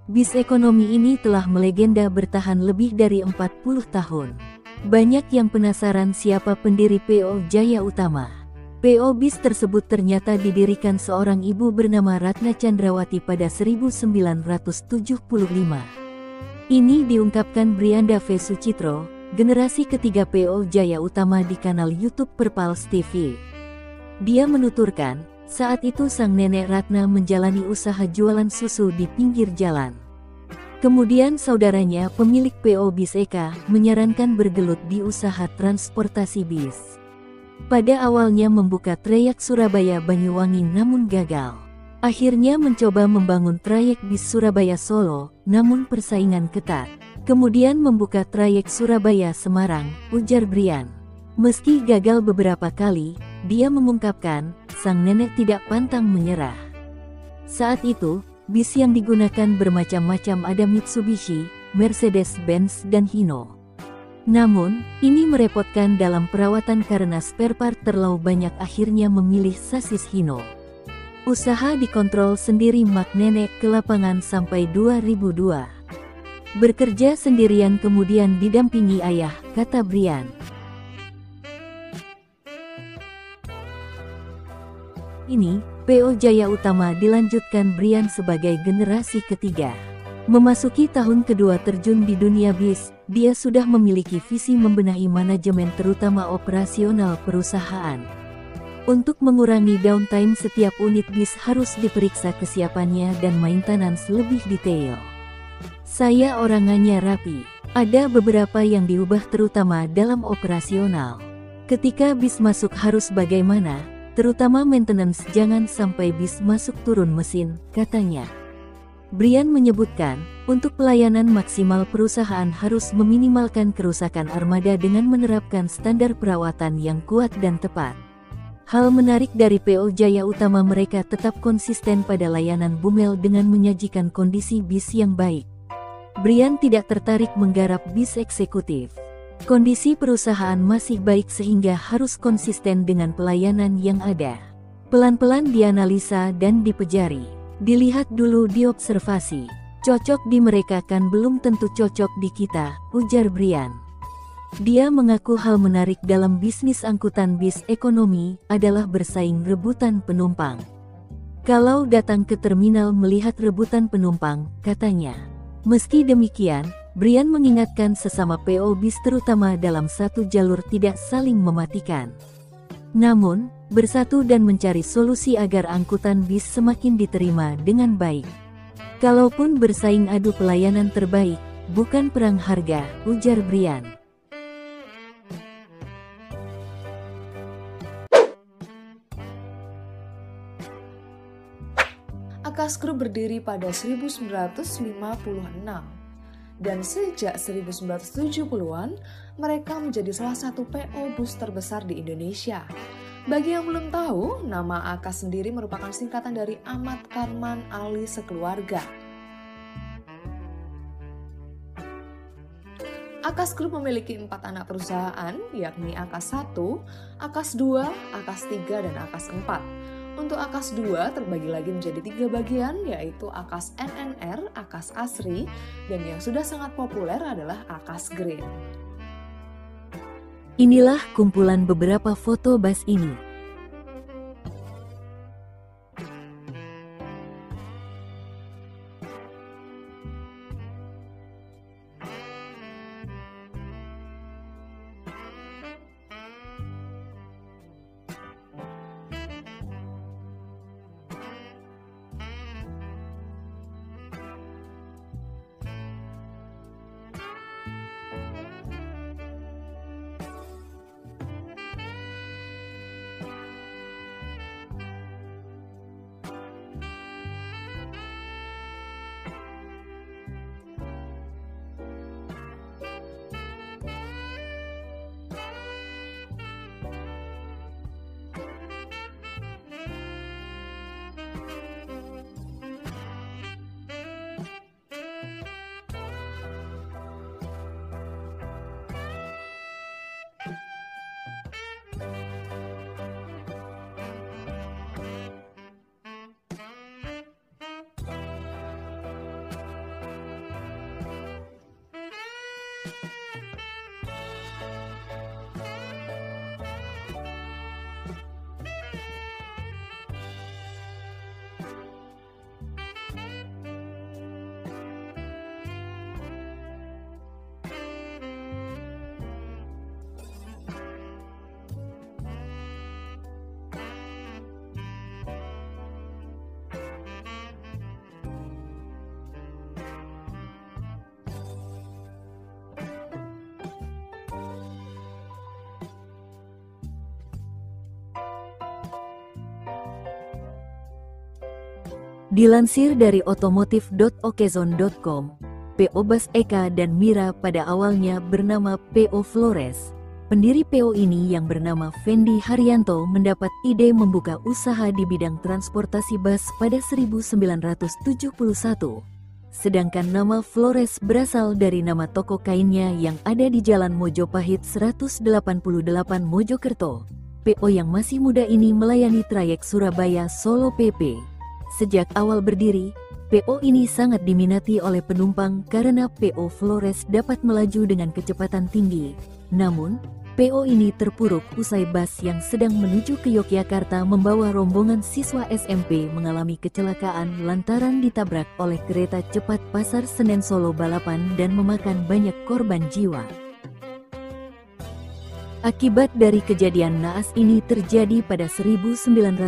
Bis ekonomi ini telah melegenda bertahan lebih dari 40 tahun. Banyak yang penasaran siapa pendiri PO Jaya Utama. PO bis tersebut ternyata didirikan seorang ibu bernama Ratna Chandrawati pada 1975. Ini diungkapkan Brianda V. Sucitro, generasi ketiga PO Jaya Utama di kanal YouTube Perpals TV. Dia menuturkan, Saat itu sang nenek Ratna menjalani usaha jualan susu di pinggir jalan. Kemudian saudaranya pemilik PO Bis Eka menyarankan bergelut di usaha transportasi bis. Pada awalnya membuka trayek Surabaya-Banyuwangi namun gagal. Akhirnya mencoba membangun trayek bis Surabaya-Solo, namun persaingan ketat. Kemudian membuka trayek Surabaya-Semarang, ujar Brian. Meski gagal beberapa kali, dia mengungkapkan, sang nenek tidak pantang menyerah. Saat itu, bis yang digunakan bermacam-macam, ada Mitsubishi, Mercedes-Benz dan Hino. Namun, ini merepotkan dalam perawatan karena spare part terlalu banyak, akhirnya memilih sasis Hino. Usaha dikontrol sendiri mak nenek ke lapangan sampai 2002. Bekerja sendirian kemudian didampingi ayah, kata Brian. Ini, PO Jaya Utama dilanjutkan Brian sebagai generasi ketiga. Memasuki tahun kedua terjun di dunia bis, dia sudah memiliki visi membenahi manajemen terutama operasional perusahaan. Untuk mengurangi downtime, setiap unit bis harus diperiksa kesiapannya dan maintenance lebih detail. Saya orangnya rapi. Ada beberapa yang diubah terutama dalam operasional. Ketika bis masuk harus bagaimana, terutama maintenance, jangan sampai bis masuk turun mesin, katanya. Brian menyebutkan, untuk pelayanan maksimal perusahaan harus meminimalkan kerusakan armada dengan menerapkan standar perawatan yang kuat dan tepat. Hal menarik dari PO Jaya Utama, mereka tetap konsisten pada layanan Bumel dengan menyajikan kondisi bis yang baik. Brian tidak tertarik menggarap bis eksekutif. Kondisi perusahaan masih baik sehingga harus konsisten dengan pelayanan yang ada. Pelan-pelan dianalisa dan dipelajari. Dilihat dulu, diobservasi. Cocok di mereka kan belum tentu cocok di kita, ujar Brian. Dia mengaku hal menarik dalam bisnis angkutan bis ekonomi adalah bersaing rebutan penumpang. Kalau datang ke terminal melihat rebutan penumpang, katanya. Meski demikian, Brian mengingatkan sesama PO bis terutama dalam satu jalur tidak saling mematikan. Namun, bersatu dan mencari solusi agar angkutan bis semakin diterima dengan baik. Kalaupun bersaing, adu pelayanan terbaik, bukan perang harga, ujar Brian. Akas Group berdiri pada 1956 dan sejak 1970-an mereka menjadi salah satu PO bus terbesar di Indonesia. Bagi yang belum tahu, nama Akas sendiri merupakan singkatan dari Ahmad Karman Ali Sekeluarga. Akas Group memiliki 4 anak perusahaan, yakni Akas 1, Akas 2, Akas 3, dan Akas 4. Untuk Akas 2 terbagi lagi menjadi 3 bagian, yaitu Akas NNR, Akas Asri, dan yang sudah sangat populer adalah Akas Green. Inilah kumpulan beberapa foto bus ini. Dilansir dari otomotif.okezone.com, PO Bas Eka dan Mira pada awalnya bernama PO Flores. Pendiri PO ini yang bernama Fendi Haryanto mendapat ide membuka usaha di bidang transportasi bus pada 1971. Sedangkan nama Flores berasal dari nama toko kainnya yang ada di Jalan Mojopahit 188 Mojokerto. PO yang masih muda ini melayani trayek Surabaya-Solo PP. Sejak awal berdiri, PO ini sangat diminati oleh penumpang karena PO Flores dapat melaju dengan kecepatan tinggi. Namun, PO ini terpuruk usai bus yang sedang menuju ke Yogyakarta membawa rombongan siswa SMP mengalami kecelakaan lantaran ditabrak oleh kereta cepat Pasar Senen Solo balapan dan memakan banyak korban jiwa. Akibat dari kejadian naas ini terjadi pada 1981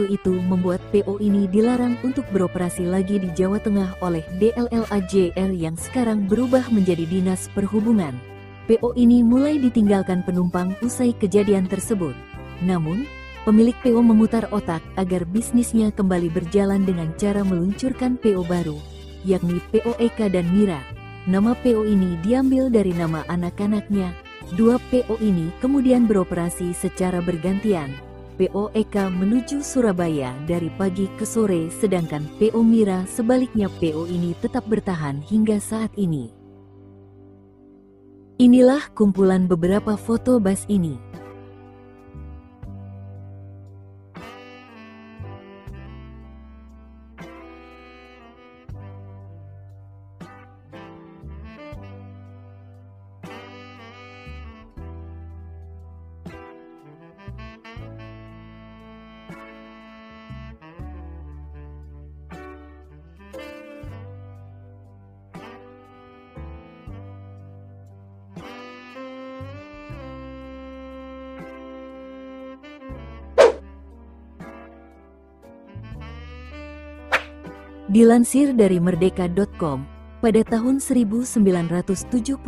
itu membuat PO ini dilarang untuk beroperasi lagi di Jawa Tengah oleh DLLAJR yang sekarang berubah menjadi Dinas Perhubungan. PO ini mulai ditinggalkan penumpang usai kejadian tersebut. Namun, pemilik PO memutar otak agar bisnisnya kembali berjalan dengan cara meluncurkan PO baru, yakni PO Eka dan Mira. Nama PO ini diambil dari nama anak-anaknya. Dua PO ini kemudian beroperasi secara bergantian. PO Eka menuju Surabaya dari pagi ke sore, sedangkan PO Mira sebaliknya. PO ini tetap bertahan hingga saat ini. Inilah kumpulan beberapa foto bus ini. Dilansir dari merdeka.com, pada tahun 1977,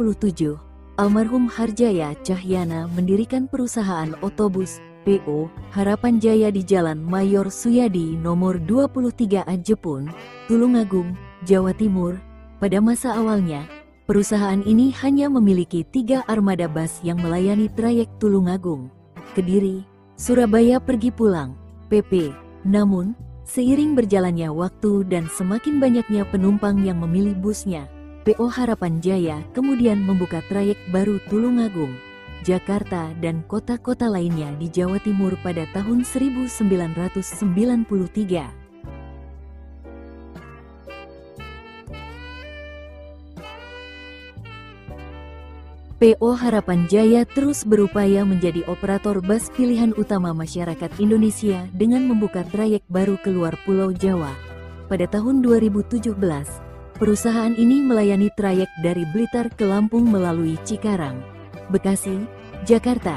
almarhum Harjaya Cahyana mendirikan perusahaan otobus PO Harapan Jaya di Jalan Mayor Suyadi nomor 23A Jepun, Tulungagung, Jawa Timur. Pada masa awalnya, perusahaan ini hanya memiliki 3 armada bus yang melayani trayek Tulungagung, Kediri, Surabaya pergi pulang, PP. Namun, seiring berjalannya waktu dan semakin banyaknya penumpang yang memilih busnya, PO Harapan Jaya kemudian membuka trayek baru Tulungagung, Jakarta dan kota-kota lainnya di Jawa Timur pada tahun 1993. PO Harapan Jaya terus berupaya menjadi operator bus pilihan utama masyarakat Indonesia dengan membuka trayek baru keluar Pulau Jawa. Pada tahun 2017, perusahaan ini melayani trayek dari Blitar ke Lampung melalui Cikarang, Bekasi, Jakarta,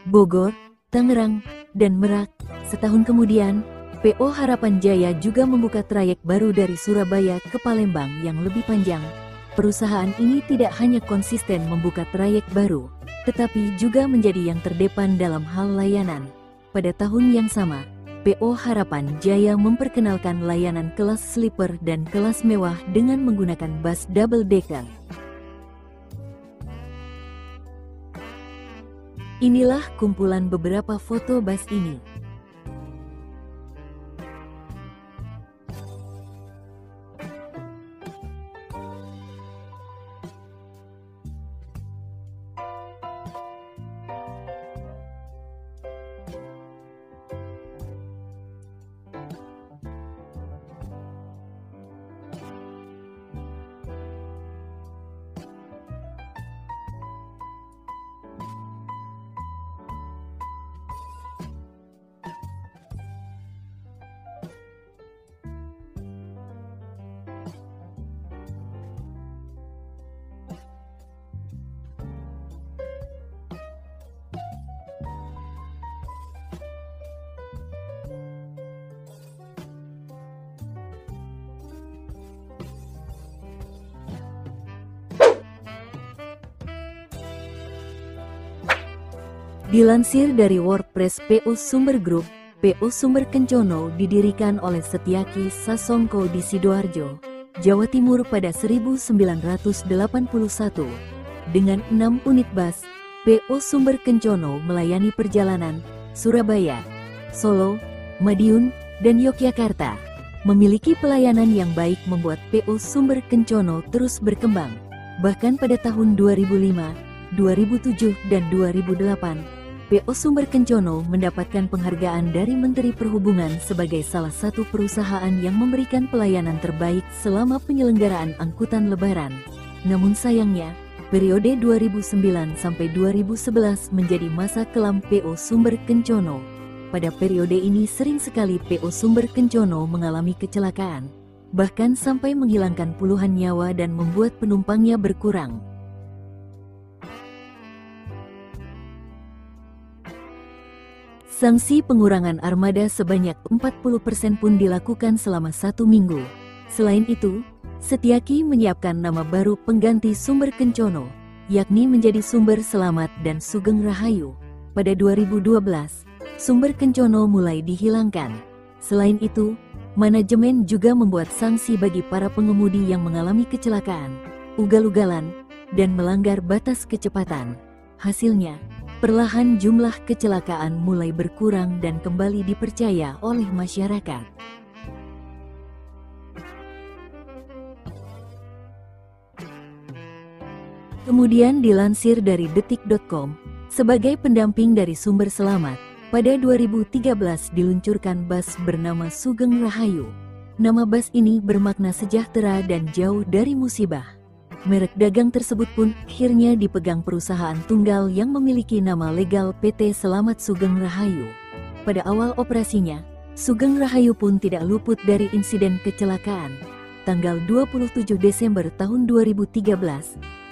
Bogor, Tangerang, dan Merak. Setahun kemudian, PO Harapan Jaya juga membuka trayek baru dari Surabaya ke Palembang yang lebih panjang. Perusahaan ini tidak hanya konsisten membuka trayek baru, tetapi juga menjadi yang terdepan dalam hal layanan. Pada tahun yang sama, PO Harapan Jaya memperkenalkan layanan kelas sleeper dan kelas mewah dengan menggunakan bus double decker. Inilah kumpulan beberapa foto bus ini. Dilansir dari WordPress, PO Sumber Group, PO Sumber Kencono didirikan oleh Setyaki Sasongko di Sidoarjo, Jawa Timur pada 1981. Dengan 6 unit bus, PO Sumber Kencono melayani perjalanan Surabaya, Solo, Madiun, dan Yogyakarta. Memiliki pelayanan yang baik membuat PO Sumber Kencono terus berkembang. Bahkan pada tahun 2005, 2007 dan 2008, PO Sumber Kencono mendapatkan penghargaan dari Menteri Perhubungan sebagai salah satu perusahaan yang memberikan pelayanan terbaik selama penyelenggaraan angkutan lebaran. Namun sayangnya, periode 2009 sampai 2011 menjadi masa kelam PO Sumber Kencono. Pada periode ini sering sekali PO Sumber Kencono mengalami kecelakaan, bahkan sampai menghilangkan puluhan nyawa dan membuat penumpangnya berkurang. Sanksi pengurangan armada sebanyak 40% pun dilakukan selama 1 minggu. Selain itu, Setyaki menyiapkan nama baru pengganti Sumber Kencono, yakni menjadi Sumber Selamat dan Sugeng Rahayu. Pada 2012, Sumber Kencono mulai dihilangkan. Selain itu, manajemen juga membuat sanksi bagi para pengemudi yang mengalami kecelakaan, ugal-ugalan, dan melanggar batas kecepatan. Hasilnya, perlahan jumlah kecelakaan mulai berkurang dan kembali dipercaya oleh masyarakat. Kemudian dilansir dari detik.com, sebagai pendamping dari Sumber Selamat, pada 2013 diluncurkan bus bernama Sugeng Rahayu. Nama bus ini bermakna sejahtera dan jauh dari musibah. Merek dagang tersebut pun akhirnya dipegang perusahaan tunggal yang memiliki nama legal PT Selamat Sugeng Rahayu. Pada awal operasinya, Sugeng Rahayu pun tidak luput dari insiden kecelakaan. Tanggal 27 Desember tahun 2013,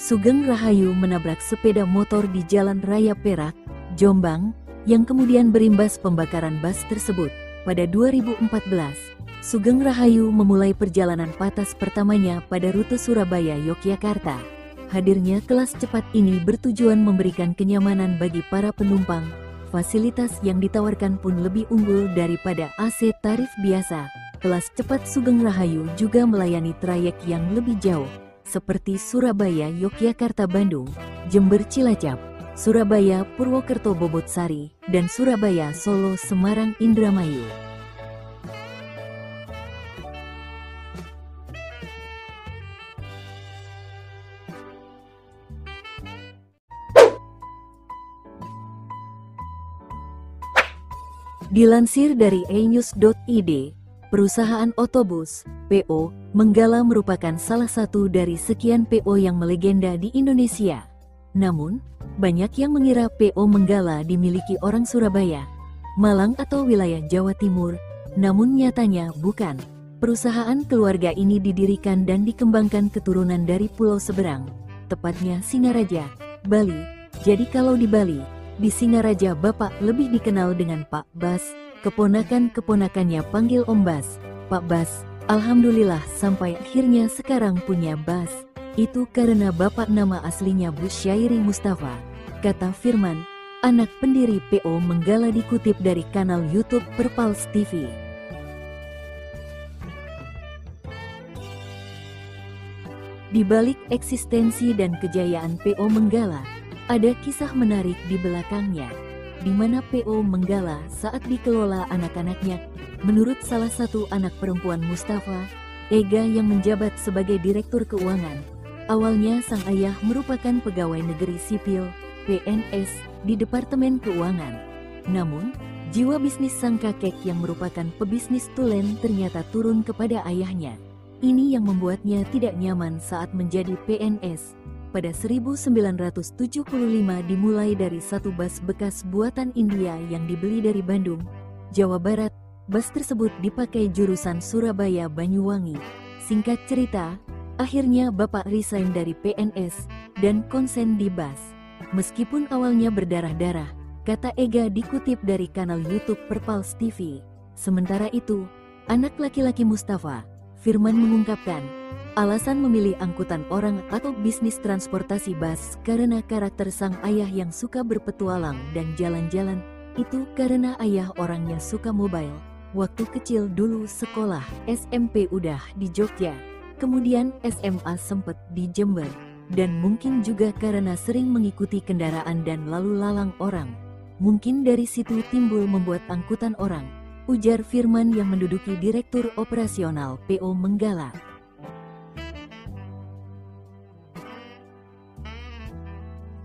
Sugeng Rahayu menabrak sepeda motor di Jalan Raya Perak, Jombang, yang kemudian berimbas pembakaran bus tersebut. Pada 2014, Sugeng Rahayu memulai perjalanan patas pertamanya pada rute Surabaya-Yogyakarta. Hadirnya kelas cepat ini bertujuan memberikan kenyamanan bagi para penumpang. Fasilitas yang ditawarkan pun lebih unggul daripada AC tarif biasa. Kelas cepat Sugeng Rahayu juga melayani trayek yang lebih jauh, seperti Surabaya-Yogyakarta-Bandung, Jember-Cilacap, Surabaya-Purwokerto-Bobotsari, dan Surabaya-Solo-Semarang-Indramayu. Dilansir dari enews.id, perusahaan otobus, PO, Menggala merupakan salah satu dari sekian PO yang melegenda di Indonesia. Namun, banyak yang mengira PO Menggala dimiliki orang Surabaya, Malang atau wilayah Jawa Timur, namun nyatanya bukan. Perusahaan keluarga ini didirikan dan dikembangkan keturunan dari pulau seberang, tepatnya Singaraja, Bali. Jadi kalau di Bali, di Singaraja Bapak lebih dikenal dengan Pak Bas, keponakan-keponakannya panggil Om Bas, Pak Bas. Alhamdulillah sampai akhirnya sekarang punya Bas. Itu karena Bapak nama aslinya Busyairi Mustafa, kata Firman, anak pendiri PO Menggala dikutip dari kanal YouTube Perpals TV. Di balik eksistensi dan kejayaan PO Menggala, ada kisah menarik di belakangnya, di mana PO Menggala saat dikelola anak-anaknya, menurut salah satu anak perempuan Mustafa, Ega yang menjabat sebagai direktur keuangan. Awalnya sang ayah merupakan pegawai negeri sipil, PNS, di Departemen Keuangan. Namun, jiwa bisnis sang kakek yang merupakan pebisnis tulen ternyata turun kepada ayahnya. Ini yang membuatnya tidak nyaman saat menjadi PNS. Pada 1975 dimulai dari satu bus bekas buatan India yang dibeli dari Bandung, Jawa Barat. Bus tersebut dipakai jurusan Surabaya-Banyuwangi. Singkat cerita, akhirnya Bapak resign dari PNS dan konsen di bus. Meskipun awalnya berdarah-darah, kata Ega dikutip dari kanal YouTube Perpals TV. Sementara itu, anak laki-laki Mustafa, Firman mengungkapkan, alasan memilih angkutan orang atau bisnis transportasi bus karena karakter sang ayah yang suka berpetualang dan jalan-jalan. Itu karena ayah orangnya suka mobile. Waktu kecil dulu sekolah SMP udah di Jogja, kemudian SMA sempet di Jember. Dan mungkin juga karena sering mengikuti kendaraan dan lalu lalang orang. Mungkin dari situ timbul membuat angkutan orang, ujar Firman yang menduduki Direktur Operasional PO Menggala.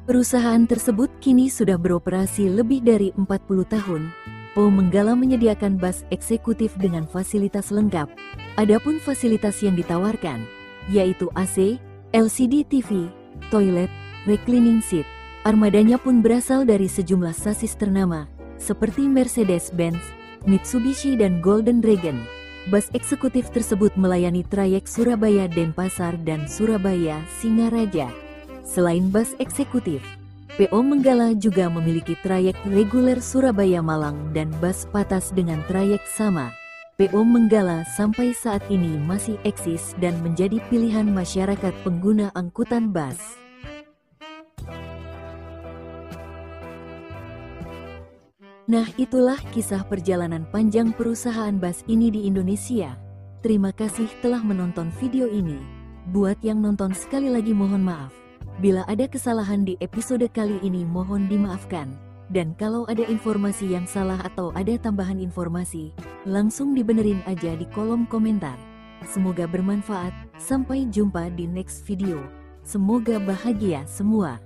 Perusahaan tersebut kini sudah beroperasi lebih dari 40 tahun. PO Menggala menyediakan bus eksekutif dengan fasilitas lengkap. Adapun fasilitas yang ditawarkan, yaitu AC, LCD TV, toilet, reclining seat. Armadanya pun berasal dari sejumlah sasis ternama, seperti Mercedes-Benz, Mitsubishi dan Golden Dragon. Bus eksekutif tersebut melayani trayek Surabaya-Denpasar dan Surabaya-Singaraja. Selain bus eksekutif, PO Menggala juga memiliki trayek reguler Surabaya-Malang dan bus patas dengan trayek sama. PO Menggala sampai saat ini masih eksis dan menjadi pilihan masyarakat pengguna angkutan bus. Nah, itulah kisah perjalanan panjang perusahaan bus ini di Indonesia. Terima kasih telah menonton video ini. Buat yang nonton sekali lagi mohon maaf. Bila ada kesalahan di episode kali ini mohon dimaafkan. Dan kalau ada informasi yang salah atau ada tambahan informasi, langsung dibenerin aja di kolom komentar. Semoga bermanfaat, sampai jumpa di next video. Semoga bahagia semua.